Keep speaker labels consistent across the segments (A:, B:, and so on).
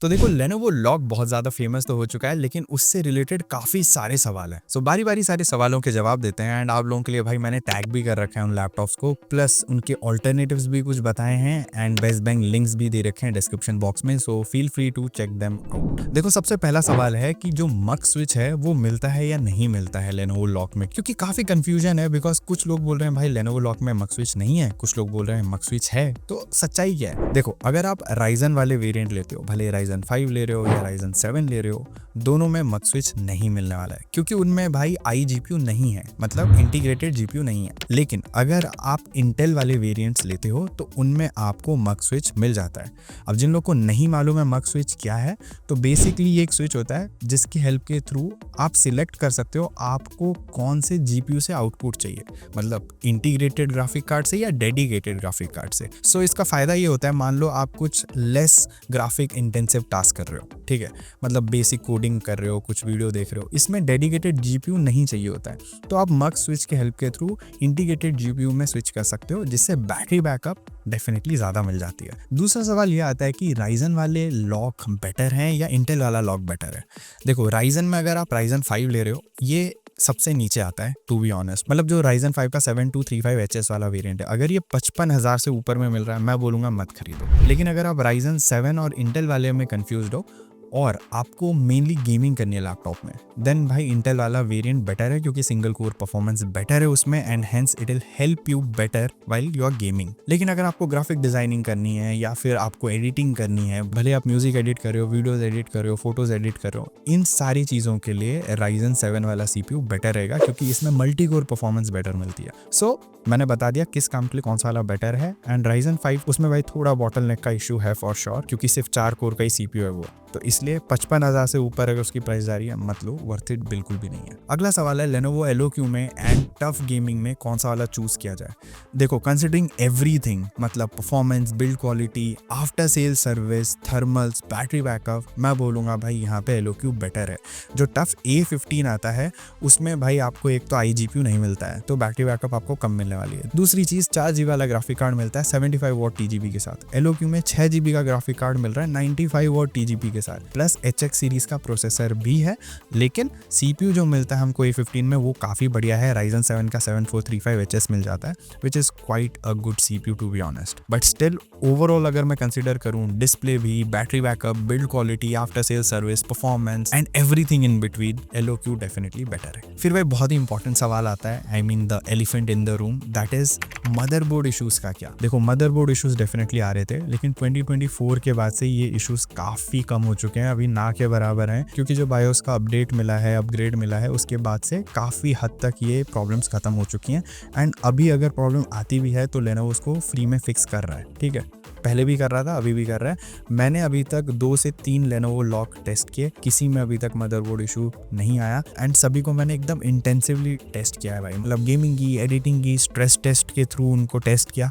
A: तो देखो Lenovo lock बहुत ज़्यादा फेमस तो हो चुका है, लेकिन उससे रिलेटेड काफ़ी सारे सवाल हैं। सो बारी बारी सारे सवालों के जवाब देते हैं। एंड आप लोगों के लिए भाई मैंने टैग भी कर रखा है उन लैपटॉप्स को, प्लस उनके ऑल्टरनेटिव्स भी कुछ बताए हैं एंड बेस्ट बैंक लिंक्स भी दे रखे हैं डिस्क्रिप्शन बॉक्स में। So feel free to check them out. देखो सबसे पहला सवाल है कि जो मक स्विच है वो मिलता है या नहीं मिलता है लेनोवो लॉक में, क्योंकि काफ़ी कंफ्यूजन है। बिकॉज कुछ लोग बोल रहे हैं भाई लेनोवो लॉक में मक स्विच नहीं है, कुछ लोग बोल रहे हैं मक स्विच है। तो सच्चाई क्या है? देखो अगर आप राइजन वाले वेरिएंट लेते हो, भले राइजन 5 ले रहे हो या राइजन 7 ले रहे हो, दोनों में मक स्विच नहीं मिलने वाला है, क्योंकि उनमें भाई आई जीपीयू नहीं है, मतलब इंटीग्रेटेड जीपीयू नहीं है। लेकिन अगर आप इंटेल वाले वेरिएंट्स लेते हो तो उनमें आपको मक स्विच मिल जाता है। अब जिन लोगों को नहीं मालूम है मक स्विच क्या है, तो बेसिकली ये एक स्विच होता है जिसकी हेल्प के थ्रू आप सिलेक्ट कर सकते हो आपको कौन से जीपीयू से आउटपुट चाहिए, मतलब इंटीग्रेटेड ग्राफिक कार्ड से या डेडिकेटेड ग्राफिक कार्ड से। सो इसका फायदा ये होता है, मान लो आप कुछ लेस ग्राफिक इंटेंसिव टास्क कर रहे हो, ठीक है, मतलब बेसिक कोडिंग कर रहे हो, कुछ वीडियो देख रहे हो, इसमें डेडिकेटेड जीपीयू नहीं चाहिए होता है, तो आप मक स्विच के हेल्प के थ्रू इंटीग्रेटेड जीपीयू में स्विच कर सकते हो, जिससे बैटरी बैकअप डेफिनेटली ज़्यादा मिल जाती है। दूसरा सवाल ये आता है कि राइजन वाले लॉक बेटर हैं या इंटेल वाला लॉक बेटर है। देखो राइजन में अगर आप राइजन 5 ले रहे हो, ये सबसे नीचे आता है टू बी ऑनेस्ट, मतलब जो राइजन 5 का 7235HS वाला वेरिएंट है, अगर ये 55,000 से ऊपर में मिल रहा है, मैं बोलूँगा मत खरीदो। लेकिन अगर आप राइजन 7 और इंटेल वाले में कंफ्यूज्ड हो और आपको मेनली गेमिंग करनी है लैपटॉप में, देन भाई इंटेल वाला वेरिएंट बेटर है, क्योंकि सिंगल कोर परफॉर्मेंस बेटर है उसमें and hence it will help you better while you are gaming. लेकिन अगर आपको ग्राफिक डिजाइनिंग करनी है या फिर आपको एडिटिंग करनी है, भले आप म्यूजिक एडिट कर रहे हो, वीडियोज एडिट कर रहे हो, फोटोज एडिट कर रहे हो, इन सारी चीज़ों के लिए राइजन 7 वाला सीपीयू बेटर रहेगा, क्योंकि इसमें मल्टी कोर परफॉर्मेंस बेटर मिलती है। सो मैंने बता दिया किस काम के लिए कौन सा वाला बेटर है। एंड राइजन 5 उसमें भाई थोड़ा बॉटलनेक का इशू है फॉर श्योर, क्योंकि सिर्फ 4 कोर का ही सीपीयू है वो, तो इसलिए 55,000 से ऊपर अगर उसकी प्राइस जा रही है मत लो, वर्थ इट बिल्कुल भी नहीं है। अगला सवाल है लेनोवो एलओक्यू में एंड टफ गेमिंग में कौन सा वाला चूज किया जाए। देखो कंसिडरिंग एवरीथिंग, मतलब performance, build quality, after sale service, thermals, battery backup, मैं बोलूँगा भाई यहाँ पे एलओक्यू बेटर है। जो टफ A15 आता है उसमें भाई आपको एक तो आई जीपीयू नहीं मिलता है, तो बैटरी बैकअप आपको कम मिलने वाली है। दूसरी चीज़ 4GB वाला ग्राफिक कार्ड मिलता है 75 वॉट TGP के साथ। एलओक्यू में 6GB का ग्राफिक कार्ड मिल रहा है 95 वॉट TGP के साथ, प्लस HX सीरीज का प्रोसेसर भी है। लेकिन सीपीयू जो मिलता है हमको A15 में वो काफ़ी बढ़िया है, राइजन 7 का 7435HS मिल जाता है, which is quite a good CPU to be honest. But still overall अगर मैं कंसिडर करूँ डिस्प्ले भी, battery backup, build quality, after sale service, performance and everything in between, LOQ definitely better है। फिर भाई बहुत ही इंपॉर्टेंट सवाल आता है, I mean the elephant in the room, that is motherboard issues का क्या। देखो मदरबोर्ड इश्यूज डेफिनेटली आ रहे थे, लेकिन 2024 के बाद से ये इश्यूज काफ़ी कम हो चुके हैं, अभी ना के बराबर हैं, क्योंकि जो बायोस का अपडेट मिला है, अपग्रेड मिला है, उसके बाद से काफ़ी हद तक ये प्रॉब्लम्स खत्म हो चुकी हैं। एंड अभी अगर प्रॉब्लम आती भी है तो लेनोवो उसको फ्री में फिक्स कर रहा है, ठीक है, पहले भी कर रहा था, अभी भी कर रहा है। मैंने अभी तक 2 से 3 लेनोवो लॉक टेस्ट किए, किसी में अभी तक मदरबोर्ड इशू नहीं आया एंड सभी को मैंने एकदम इंटेंसिवली टेस्ट किया है भाई, मतलब गेमिंग की, एडिटिंग की, स्ट्रेस टेस्ट के थ्रू उनको टेस्ट किया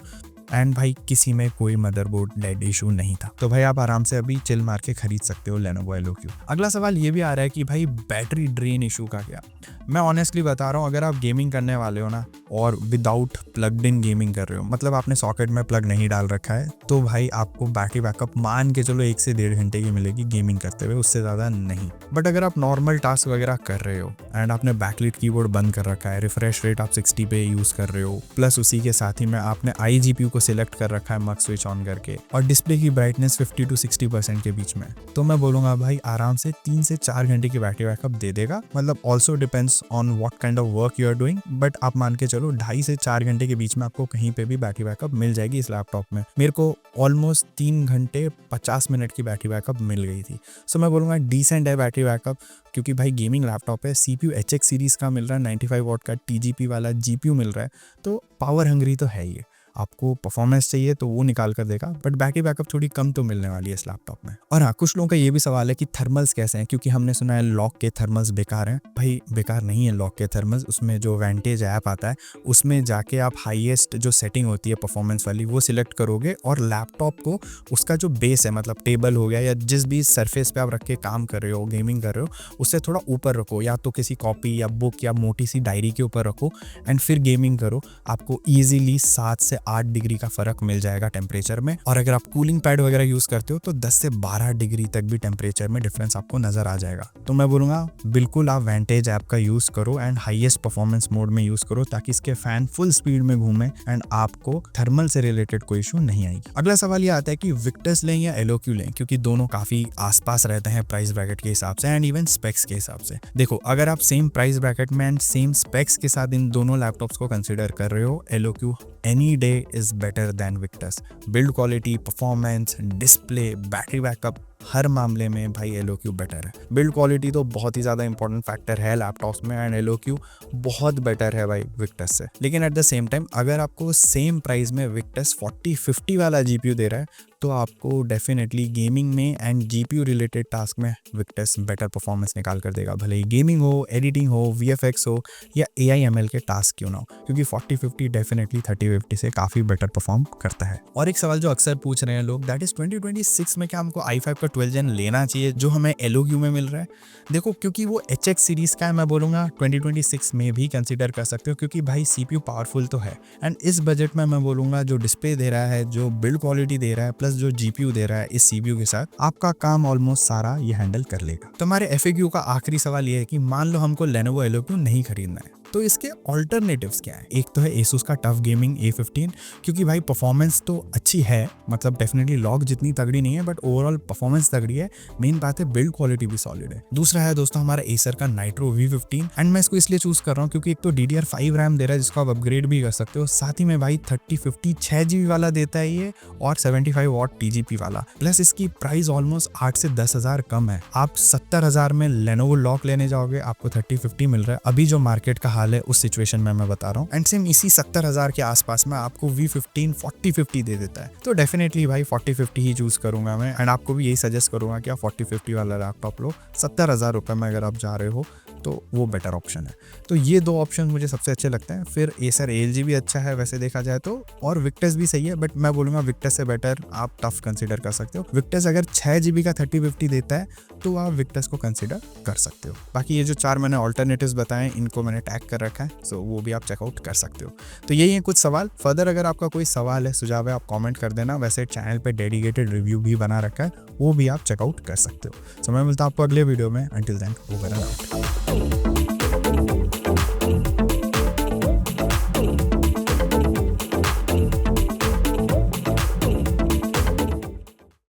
A: एंड भाई किसी में कोई मदरबोर्ड डेड इशू नहीं था। तो भाई आप आराम से अभी चिल मार के खरीद सकते हो लेनोवो एलओक्यू। अगला सवाल ये भी आ रहा है कि भाई बैटरी ड्रेन इशू का क्या। मैं ऑनेस्टली बता रहा हूँ, अगर आप गेमिंग करने वाले हो ना और विदाउट प्लग्ड इन गेमिंग कर रहे हो, मतलब आपने सॉकेट में प्लग नहीं डाल रखा है, तो भाई आपको बैटरी बैकअप मान के चलो 1 से 1.5 घंटे की मिलेगी गेमिंग करते हुए, उससे ज़्यादा नहीं। बट अगर आप नॉर्मल टास्क वगैरह कर रहे हो एंड आपने बैकलिट कीबोर्ड बंद कर रखा है, रिफ्रेश रेट आप 60 पे यूज़ कर रहे हो, प्लस उसी के साथ ही में आपने आई जीपीयू को सिलेक्ट कर रखा है मक स्विच ऑन करके, और डिस्प्ले की ब्राइटनेस 50 to 60% के बीच में, तो मैं बोलूँगा भाई आराम से 3 से 4 घंटे की बैटरी बैकअप दे देगा। मतलब also depends on what kind of work you are doing, but आप मान के चलो 2.5 से 4 घंटे के बीच में आपको कहीं पे भी बैटरी बैकअप मिल जाएगी इस लैपटॉप में। मेरे को ऑलमोस्ट 3 घंटे 50 मिनट की बैटरी बैकअप मिल गई थी। सो मैं बोलूँगा डिसेंट है बैटरी बैकअप, क्योंकि भाई गेमिंग लैपटॉप है, सीपीयू HX सीरीज़ का मिल रहा है, 95 वॉट का TGP वाला जीपीयू मिल रहा है, तो पावर हंग्री तो है ही। आपको परफॉर्मेंस चाहिए तो वो निकाल कर देगा, बट बैटरी बैकअप थोड़ी कम तो मिलने वाली है इस लैपटॉप में। और हाँ, कुछ लोगों का ये भी सवाल है कि थर्मल्स कैसे हैं, क्योंकि हमने सुना है लॉक के थर्मल्स बेकार हैं। भाई बेकार नहीं है लॉक के थर्मल्स, उसमें जो वेंटेज ऐप आता है उसमें जाके आप हाईएस्ट जो सेटिंग होती है परफॉर्मेंस वाली वो सिलेक्ट करोगे, और लैपटॉप को उसका जो बेस है, मतलब टेबल हो गया या जिस भी सरफेस पे आप रख के काम कर रहे हो, गेमिंग कर रहे हो, उससे थोड़ा ऊपर रखो, या तो किसी कॉपी या बुक या मोटी सी डायरी के ऊपर रखो एंड फिर गेमिंग करो। आपको ईजिली 7 से 8 डिग्री का फर्क मिल जाएगा टेम्परेचर में। और अगर आप कूलिंग पैड वगैरह यूज करते हो तो 10 से 12 डिग्री तक भी टेम्परेचर में डिफरेंस आपको नजर आ जाएगा। तो मैं बोलूंगा बिल्कुल आप वेंटेज ऐप का यूज करो एंड हाईएस्ट परफॉर्मेंस मोड में यूज करो, ताकि इसके फैन फुल स्पीड में घूमे एंड आपको थर्मल से रिलेटेड कोई इशू नहीं आएगी। अगला सवाल ये आता है कि विक्टर्स लें या एलोक्यू लें, क्योंकि दोनों काफी आसपास रहते हैं प्राइस ब्रैकेट के हिसाब से एंड इवन स्पेक्स के हिसाब से। देखो, अगर आप सेम प्राइस ब्रैकेट में एंड सेम स्पेक्स के साथ इन दोनों लैपटॉप्स को कंसिडर कर रहे हो, LOQ any day is better than Victus. Build quality, performance, display, battery backup, हर मामले में भाई एलोक्यू बेटर है। बिल्ड क्वालिटी तो बहुत ही ज़्यादा इंपॉर्टेंट फैक्टर है लैपटॉप्स में एंड एलोक्यू बहुत बेटर है भाई विक्टर्स से। लेकिन एट द सेम टाइम अगर आपको सेम प्राइस में विक्टर्स 4050 वाला जीपीयू दे रहा है तो आपको डेफिनेटली गेमिंग में एंड जीपीयू रिलेटेड टास्क में विक्टर्स बेटर परफॉर्मेंस निकाल कर देगा, भले ही गेमिंग हो, एडिटिंग हो, वीएफएक्स हो या AI/ML के टास्क क्यों ना हो, क्योंकि 4050 डेफिनेटली 3050 से काफ़ी बेटर परफॉर्म करता है। और एक सवाल जो अक्सर पूछ रहे हैं लोग, दैट इज 2026 में क्या हमको i5 का 12 जेन लेना चाहिए जो हमें एलोक्यू में मिल रहा है? देखो, क्योंकि वो HX सीरीज का है, मैं बोलूँगा 2026 में भी कंसिडर कर सकते हो, क्योंकि भाई सीपीयू पावरफुल तो है एंड इस बजट में मैं बोलूँगा जो डिस्प्ले दे रहा है, जो बिल्ड क्वालिटी दे रहा है, प्लस जो जीपीयू दे रहा है इस सीपीयू के साथ, आपका काम ऑलमोस्ट सारा ये हैंडल कर लेगा। तो हमारे एफएक्यू का आखिरी सवाल ये है कि मान लो हमको लेनोवो एलोक्यू नहीं खरीदना है, तो इसके ऑल्टरनेटिव्स क्या है? एक तो है एसूस का टफ गेमिंग A15, क्योंकि भाई परफॉर्मेंस तो अच्छी है, मतलब डेफिनेटली लॉग जितनी तगड़ी नहीं है बट ओवरऑल परफॉर्मेंस तगड़ी है। मेन बात है बिल्ड क्वालिटी भी सॉलिड है। दूसरा है दोस्तों हमारा एसर का नाइट्रो V15 एंड मैं इसको इसलिए चूज कर रहा हूँ क्योंकि एक तो DDR5 रैम दे रहा है जिसको आप अपग्रेड भी कर सकते हो, साथ ही में भाई 3050 6GB वाला देता है ये और 75 वॉट TGP वाला, प्लस इसकी प्राइस ऑलमोस्ट 8 से 10,000 कम है। आप 70,000 में लेनोवो लॉक लेने जाओगे, आपको 3050 मिल रहा है। अभी जो मार्केट का हाल है उस सिचुएशन में मैं बता रहा हूँ एंड सेम इसी 70,000 के आसपास में आपको V15 4050 दे देता है। तो डेफिनेटली भाई 4050 ही चूज करूंगा मैं एंड आपको भी यही सजेस्ट करूंगा कि आप 4050 वाला लैपटॉप लो। 70,000 रुपए में अगर आप जा रहे हो तो वो बेटर ऑप्शन है। तो ये दो ऑप्शन मुझे सबसे अच्छे लगते हैं। फिर एसर ALG भी अच्छा है वैसे देखा जाए तो, और विक्टर्स भी सही है, बट मैं बोलूंगा विक्टर्स से बेटर आप टफ कंसीडर कर सकते हो। विक्टर्स अगर 6GB का 3050 देता है तो आप विक्टर्स को कंसीडर कर सकते हो। बाकी ये जो 4 मैंने ऑल्टरनेटिव्स बताए इनको मैंने टैग कर रखा है, सो वो भी आप चेकआउट कर सकते हो। तो यही है कुछ सवाल। फर्दर अगर आपका कोई सवाल है, सुझाव है, आप कमेंट कर देना। वैसे चैनल पे डेडिकेटेड रिव्यू भी बना रखा है, वो भी आप चेकआउट कर सकते हो। सो मैं मिलता हूं आपको अगले वीडियो में। Until then, over and out.